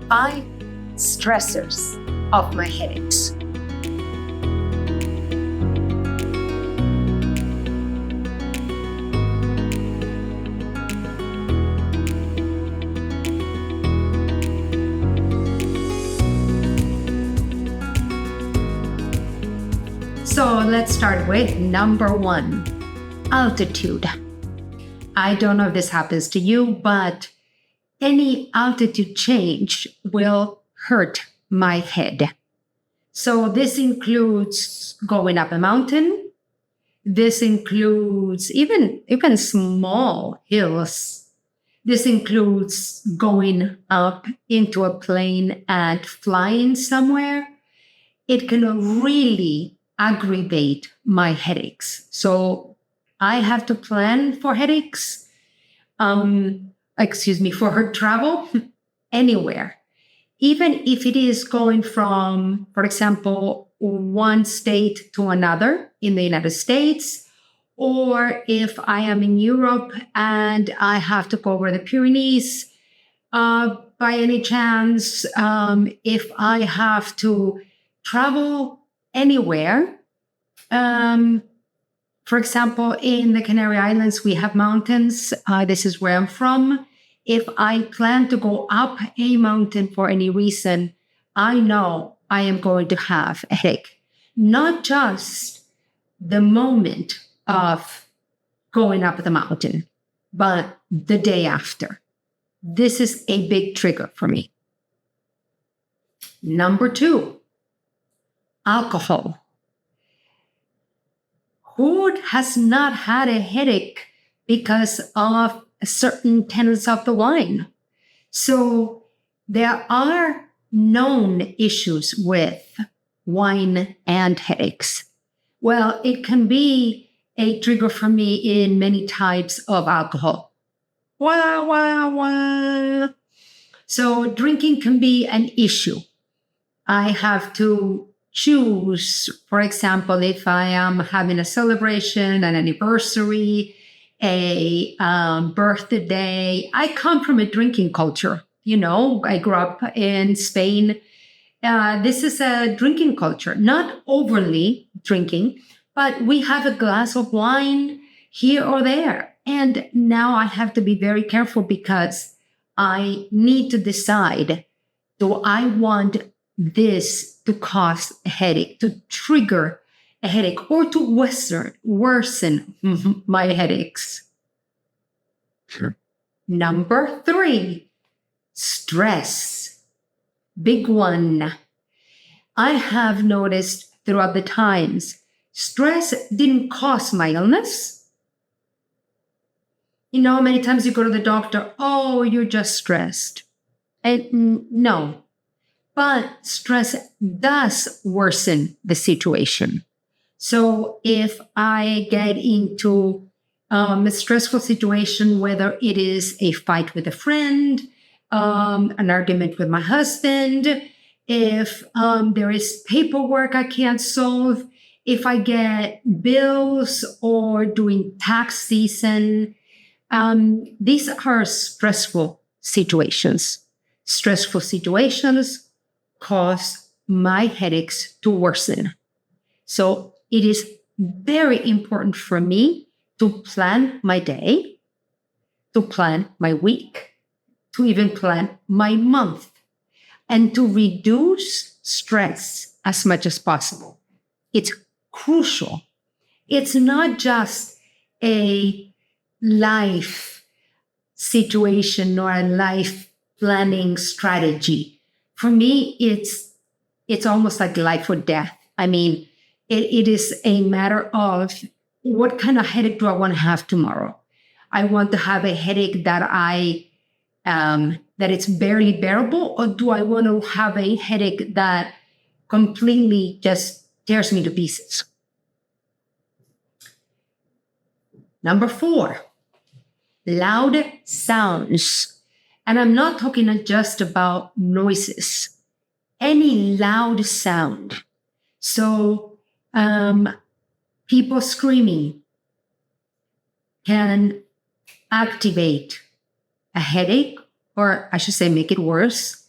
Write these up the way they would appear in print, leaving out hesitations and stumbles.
5 stressors of my headaches. So let's start with number 1, altitude. I don't know if this happens to you, but any altitude change will hurt my head. So this includes going up a mountain. This includes even small hills. This includes going up into a plane and flying somewhere. It can really aggravate my headaches. So I have to plan for headaches. For her travel anywhere. Even if it is going from, for example, one state to another in the United States, or if I am in Europe and I have to go over the Pyrenees, by any chance, if I have to travel anywhere, for example, in the Canary Islands, we have mountains. This is where I'm from. If I plan to go up a mountain for any reason, I know I am going to have a headache. Not just the moment of going up the mountain, but the day after. This is a big trigger for me. Number 2, alcohol. Who has not had a headache because of certain tenets of the wine? So there are known issues with wine and headaches. Well, it can be a trigger for me in many types of alcohol. So drinking can be an issue. I have to choose, for example, if I am having a celebration, an anniversary, a birthday. I come from a drinking culture. I grew up in Spain. This is a drinking culture, not overly drinking, but we have a glass of wine here or there. And now I have to be very careful because I need to decide, do I want this to cause a headache, to trigger a headache, or to worsen my headaches? Sure. Number 3, stress. Big one. I have noticed throughout the times, stress didn't cause my illness. Many times you go to the doctor, oh, you're just stressed. And no. But stress does worsen the situation. So if I get into a stressful situation, whether it is a fight with a friend, an argument with my husband, if there is paperwork I can't solve, if I get bills or during tax season, these are stressful situations. Stressful situations cause my headaches to worsen. So it is very important for me to plan my day, to plan my week, to even plan my month, and to reduce stress as much as possible. It's crucial. It's not just a life situation or a life planning strategy. For me, it's almost like life or death. I mean, it is a matter of what kind of headache do I want to have tomorrow? I want to have a headache that that it's barely bearable, or do I want to have a headache that completely just tears me to pieces? Number 4, loud sounds. And I'm not talking just about noises, any loud sound. So people screaming can activate a headache, or I should say make it worse.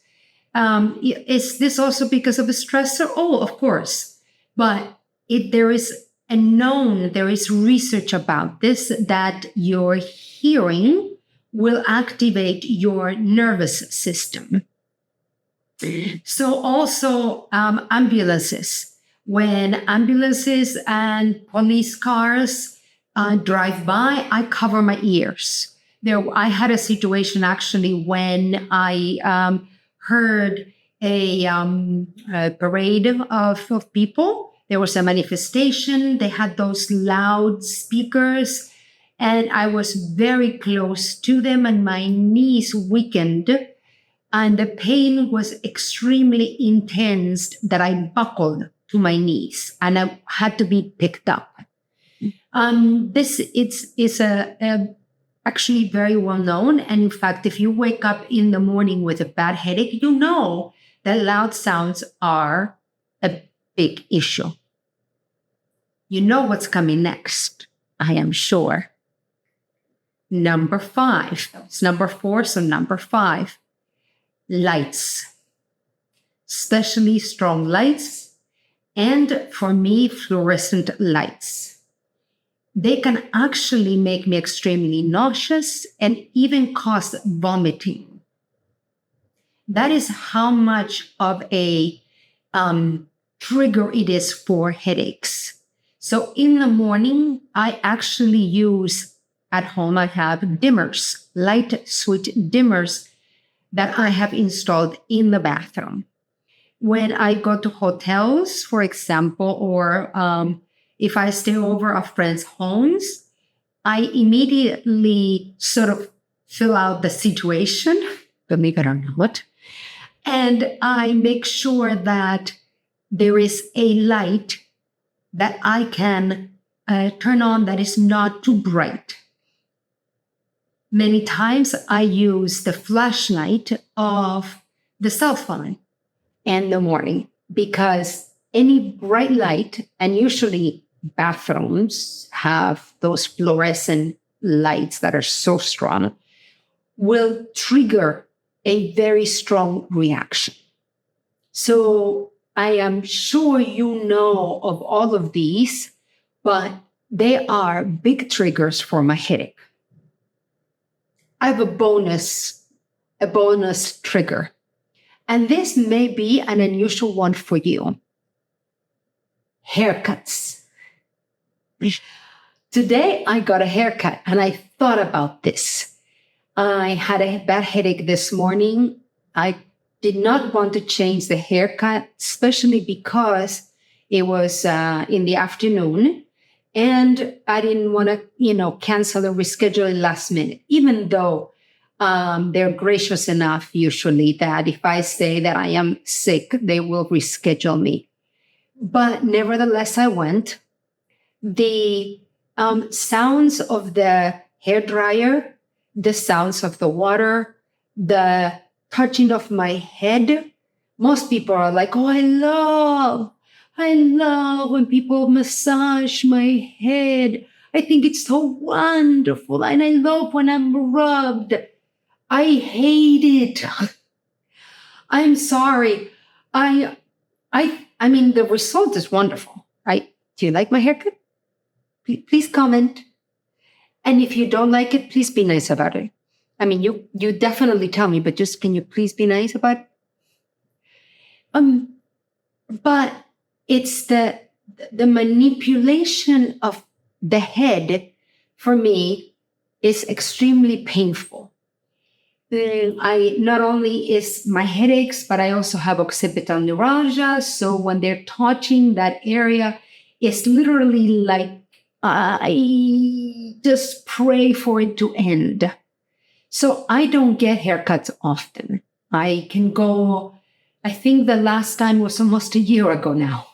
Is this also because of a stressor? Oh, of course. But there is research about this, that your hearing will activate your nervous system. So also ambulances. When ambulances and police cars drive by, I cover my ears. I had a situation actually when I heard a parade of people. There was a manifestation. They had those loud speakers, and I was very close to them, and my knees weakened, and the pain was extremely intense that I buckled to my knees, and I had to be picked up. This is actually very well known, and in fact, if you wake up in the morning with a bad headache, you know that loud sounds are a big issue. You know what's coming next, I am sure. Number 5. It's number 4, so number 5. Lights, especially strong lights, and for me, fluorescent lights. They can actually make me extremely nauseous and even cause vomiting. That is how much of a trigger it is for headaches. So in the morning, I actually use, at home, I have dimmers, light switch dimmers that I have installed in the bathroom. When I go to hotels, for example, or if I stay over at friends' homes, I immediately sort of fill out the situation, believe it or not, and I make sure that there is a light that I can turn on that is not too bright. Many times I use the flashlight of the cell phone in the morning, because any bright light, and usually bathrooms have those fluorescent lights that are so strong, will trigger a very strong reaction. So I am sure you know of all of these, but they are big triggers for my headache. I have a bonus trigger, and this may be an unusual one for you. Haircuts. Today I got a haircut, and I thought about this. I had a bad headache this morning. I did not want to change the haircut, especially because it was in the afternoon, and I didn't want to, cancel or reschedule it last minute, even though they're gracious enough usually that if I say that I am sick, they will reschedule me. But nevertheless, I went. The sounds of the hair dryer, the sounds of the water, the touching of my head. Most people are like, oh, I love when people massage my head. I think it's so wonderful. And I love when I'm rubbed. I hate it. I'm sorry. I mean, the result is wonderful. Do you like my haircut? Please comment. And if you don't like it, please be nice about it. I mean, you definitely tell me, but just can you please be nice about it? But it's the manipulation of the head for me is extremely painful. I not only is my headaches, but I also have occipital neuralgia. So when they're touching that area, it's literally like I just pray for it to end. So I don't get haircuts often. I can go, I think the last time was almost a year ago now.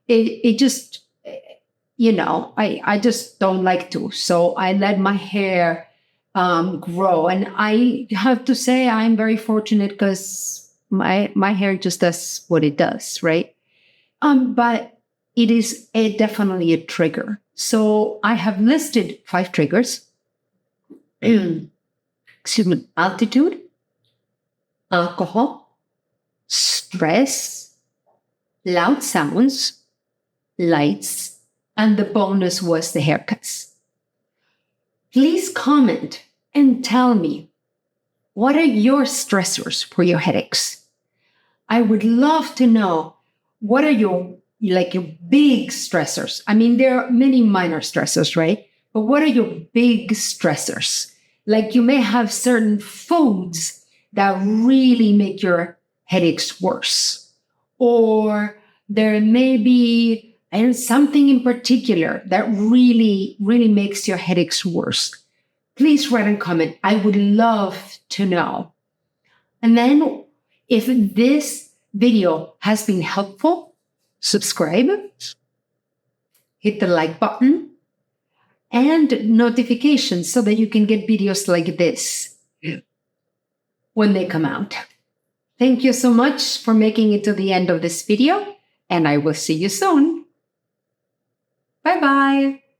It just, I just don't like to. So I let my hair grow. And I have to say I'm very fortunate because my hair just does what it does, right? But it is definitely a trigger. So I have listed 5 triggers. Excuse me. Altitude, alcohol, stress, loud sounds, lights, and the bonus was the haircuts. Please comment and tell me, what are your stressors for your headaches? I would love to know, what are your big stressors? I mean, there are many minor stressors, right? But what are your big stressors? Like, you may have certain foods that really make your headaches worse. Or there may be something in particular that really, really makes your headaches worse. Please write and comment. I would love to know. And then, if this video has been helpful, subscribe, hit the like button, and notifications so that you can get videos like this when they come out. Thank you so much for making it to the end of this video, and I will see you soon. Bye-bye.